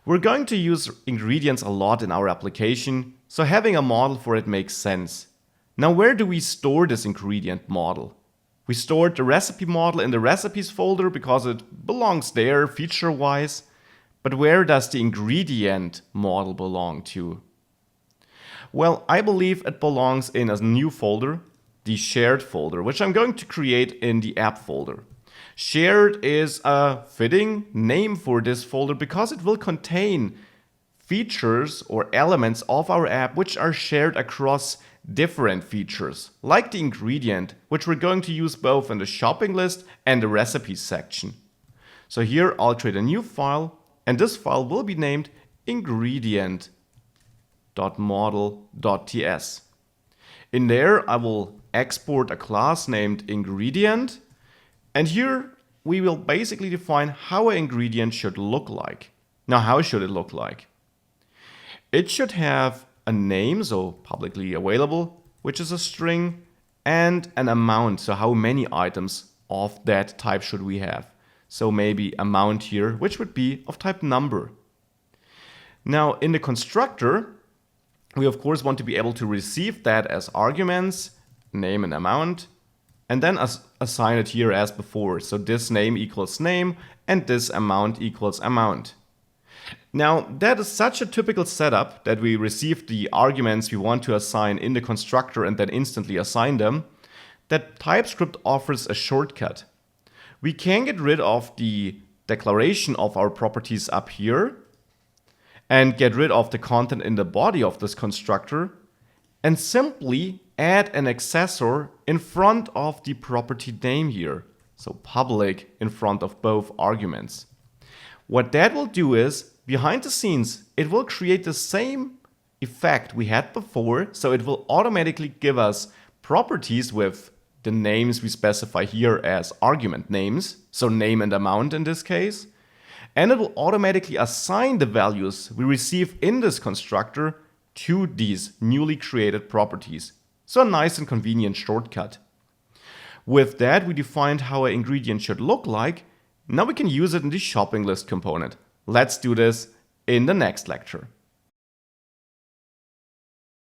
We're going to use ingredients a lot in our application, so having a model for it makes sense. Now, where do we store this ingredient model? We stored the recipe model in the recipes folder because it belongs there feature-wise. But where does the ingredient model belong to? Well, I believe it belongs in a new folder, the shared folder, which I'm going to create in the app folder. Shared is a fitting name for this folder because it will contain features or elements of our app which are shared across different features, like the ingredient, which we're going to use both in the shopping list and the recipes section. So here I'll create a new file, and this file will be named ingredient.model.ts. In there, I will export a class named ingredient, and here we will basically define how an ingredient should look like. Now, how should it look like? It should have a name, so publicly available, which is a string, and an amount, so how many items of that type should we have. So maybe amount here, which would be of type number. Now, in the constructor, we of course want to be able to receive that as arguments, name and amount, and then assign it here as before. So this name equals name, and this amount equals amount. Now, that is such a typical setup that we receive the arguments we want to assign in the constructor and then instantly assign them, that TypeScript offers a shortcut. We can get rid of the declaration of our properties up here and get rid of the content in the body of this constructor and simply add an accessor in front of the property name here. So public in front of both arguments. What that will do is, behind the scenes, it will create the same effect we had before. So it will automatically give us properties with the names we specify here as argument names, so name and amount in this case. And it will automatically assign the values we receive in this constructor to these newly created properties. So a nice and convenient shortcut. With that, we defined how an ingredient should look like. Now we can use it in the shopping list component. Let's do this in the next lecture.